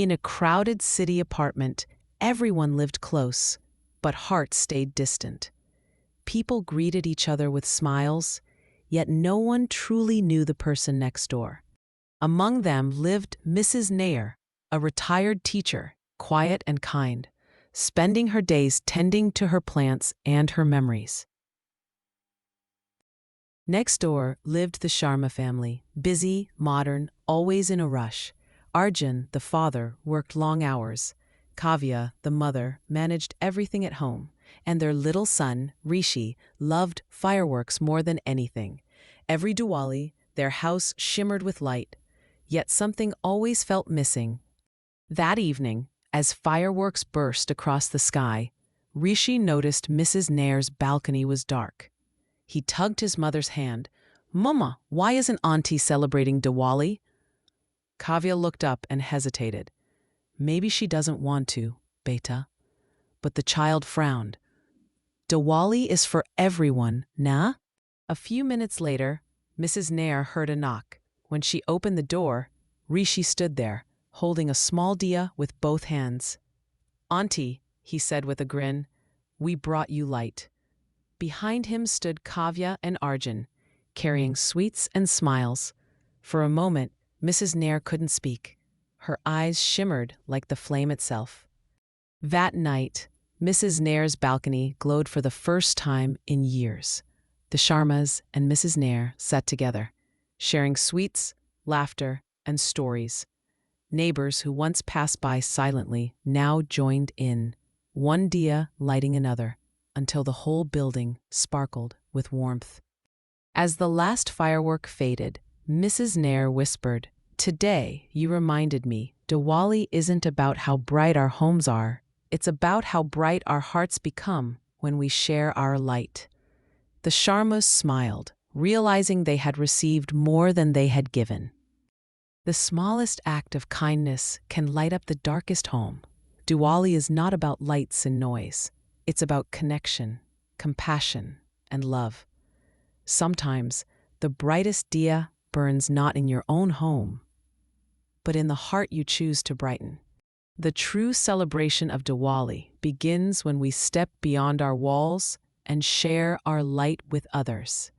In a crowded city apartment, everyone lived close, but hearts stayed distant. People greeted each other with smiles, yet no one truly knew the person next door. Among them lived Mrs. Nair, a retired teacher, quiet and kind, spending her days tending to her plants and her memories. Next door lived the Sharma family, busy, modern, always in a rush. Arjun, the father, worked long hours. Kavya, the mother, managed everything at home, and their little son, Rishi, loved fireworks more than anything. Every Diwali, their house shimmered with light, yet something always felt missing. That evening, as fireworks burst across the sky, Rishi noticed Mrs. Nair's balcony was dark. He tugged his mother's hand. "Mama, why isn't Auntie celebrating Diwali?" Kavya looked up and hesitated. "Maybe she doesn't want to, beta." But the child frowned. "Diwali is for everyone, nah?" A few minutes later, Mrs. Nair heard a knock. When she opened the door, Rishi stood there, holding a small diya with both hands. "Auntie," he said with a grin, "we brought you light." Behind him stood Kavya and Arjun, carrying sweets and smiles. For a moment, Mrs. Nair couldn't speak. Her eyes shimmered like the flame itself. That night, Mrs. Nair's balcony glowed for the first time in years. The Sharmas and Mrs. Nair sat together, sharing sweets, laughter, and stories. Neighbors who once passed by silently now joined in, one diya lighting another, until the whole building sparkled with warmth. As the last firework faded, Mrs. Nair whispered, "Today, you reminded me, Diwali isn't about how bright our homes are, it's about how bright our hearts become when we share our light." The Sharmas smiled, realizing they had received more than they had given. The smallest act of kindness can light up the darkest home. Diwali is not about lights and noise. It's about connection, compassion, and love. Sometimes, the brightest diya burns not in your own home, but in the heart you choose to brighten. The true celebration of Diwali begins when we step beyond our walls and share our light with others.